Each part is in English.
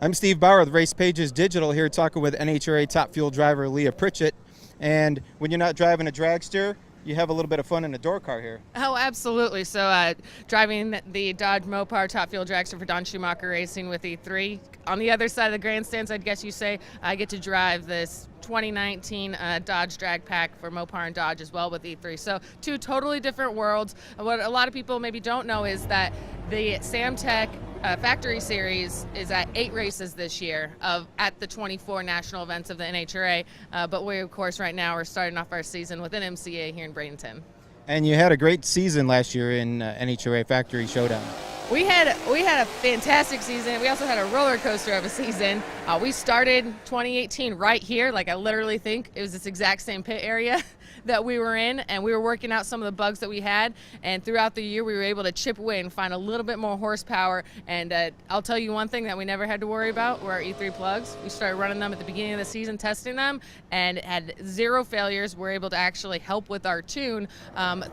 I'm Steve Baur with Race Pages Digital here talking with NHRA top fuel driver Leah Pritchett. And when you're not driving a dragster, you have a little bit of fun in a door car here. Oh, absolutely. So driving the Dodge Mopar top fuel dragster for Don Schumacher Racing with E3. On the other side of the grandstands, I'd guess you say, I get to drive this 2019 Dodge drag pack for Mopar and Dodge as well with E3. So two totally different worlds. What a lot of people maybe don't know is that the Samtech Factory Series is at 8 races this year at the 24 national events of the NHRA, but we of course right now are starting off our season with NMCA here in Bradenton. And you had a great season last year in NHRA Factory Showdown. We had a fantastic season. We also had a roller coaster of a season. We started 2018 right here. Like I literally think it was this exact same pit area that we were in, and we were working out some of the bugs that we had, and throughout the year we were able to chip away and find a little bit more horsepower. And I'll tell you one thing that we never had to worry about were our E3 plugs. We started running them at the beginning of the season, testing them, and had 0 failures. We're able to actually help with our tune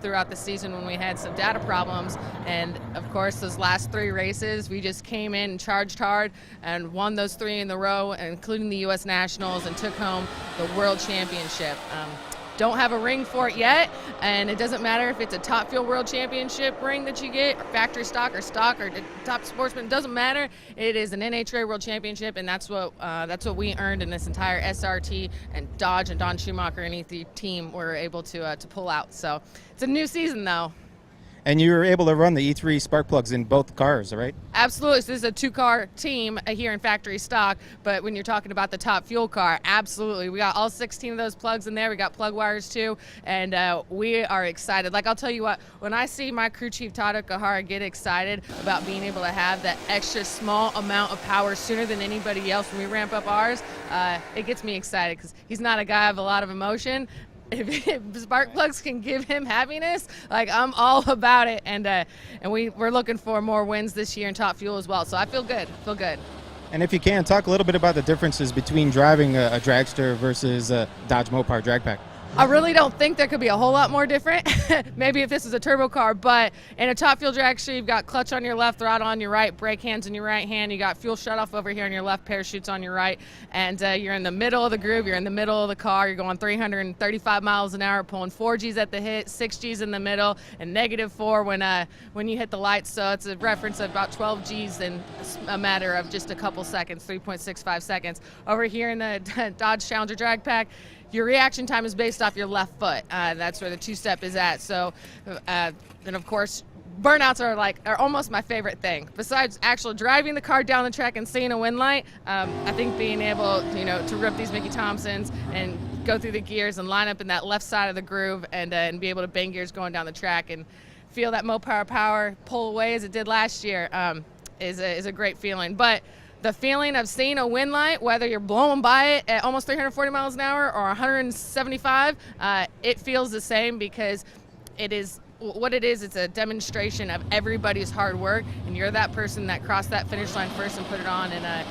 throughout the season when we had some data problems. And of course those last 3 races we just came in and charged hard and won those 3 in a row, including the US Nationals, and took home the World Championship. Don't have a ring for it yet, and it doesn't matter if it's a Top Fuel World Championship ring that you get, or factory stock or Top Sportsman, it doesn't matter. It is an NHRA World Championship, and that's what we earned in this entire SRT and Dodge and Don Schumacher and E3 team were able to pull out. So it's a new season though. And you were able to run the E3 spark plugs in both cars, right? Absolutely. So this is a 2-car team here in factory stock, but when you're talking about the top fuel car, absolutely. We got all 16 of those plugs in there. We got plug wires too, and we are excited. Like I'll tell you what, when I see my crew chief Tata Kahara get excited about being able to have that extra small amount of power sooner than anybody else when we ramp up ours, it gets me excited because he's not a guy of a lot of emotion. If spark plugs can give him happiness, like I'm all about it, and we're looking for more wins this year in Top Fuel as well. So I feel good. And if you can, talk a little bit about the differences between driving a dragster versus a Dodge Mopar drag pack. I really don't think there could be a whole lot more different. Maybe if this is a turbo car, but in a top fuel dragster, you've got clutch on your left, throttle on your right, brake hands in your right hand. You got fuel shutoff over here on your left, parachutes on your right, and you're in the middle of the groove. You're in the middle of the car. You're going 335 miles an hour, pulling 4 Gs at the hit, 6 Gs in the middle, and -4 when you hit the lights. So it's a reference of about 12 Gs in a matter of just a couple seconds, 3.65 seconds. Over here in the Dodge Challenger drag pack, your reaction time is based off your left foot. That's where the 2-step is at. So, and of course, burnouts are almost my favorite thing. Besides actually driving the car down the track and seeing a wind light, I think being able, to rip these Mickey Thompsons and go through the gears and line up in that left side of the groove and be able to bang gears going down the track and feel that Mopar power pull away as it did last year is a great feeling. But the feeling of seeing a wind light, whether you're blowing by it at almost 340 miles an hour or 175, it feels the same because it is what it is. It's a demonstration of everybody's hard work, and you're that person that crossed that finish line first and put it on, and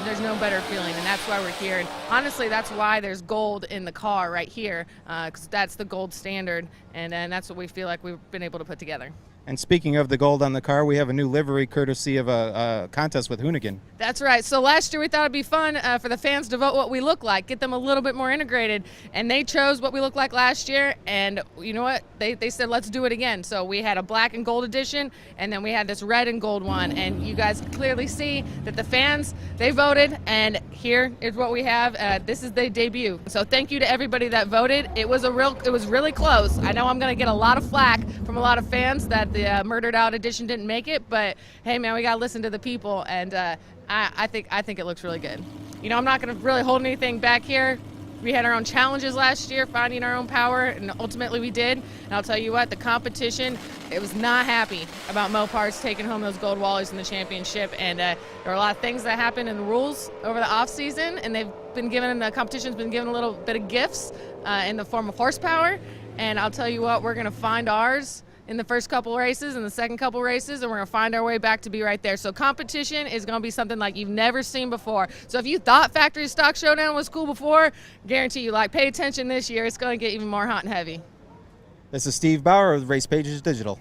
there's no better feeling, and that's why we're here. And honestly, that's why there's gold in the car right here, because that's the gold standard, and that's what we feel like we've been able to put together. And speaking of the gold on the car, we have a new livery courtesy of a contest with Hoonigan. That's right. So last year we thought it'd be fun for the fans to vote what we look like, get them a little bit more integrated, and they chose what we looked like last year, and you know what? They said let's do it again. So we had a black and gold edition, and then we had this red and gold one, and you guys clearly see that the fans, they voted, and here is what we have. This is the debut. So thank you to everybody that voted. It was really close. I know I'm going to get a lot of flack from a lot of fans that the murdered out edition didn't make it, but hey man, we got to listen to the people, and I think it looks really good. I'm not going to really hold anything back here. We had our own challenges last year, finding our own power, and ultimately we did. And I'll tell you what, the competition, it was not happy about Mopars taking home those gold wallies in the championship. And there were a lot of things that happened in the rules over the off season, and the competition's been given a little bit of gifts in the form of horsepower. And I'll tell you what, we're going to find ours in the first couple races and the second couple races, and we're going to find our way back to be right there. So competition is going to be something like you've never seen before. So if you thought Factory Stock Showdown was cool before, guarantee you, pay attention this year. It's going to get even more hot and heavy. This is Steve Baur with Race Pages Digital.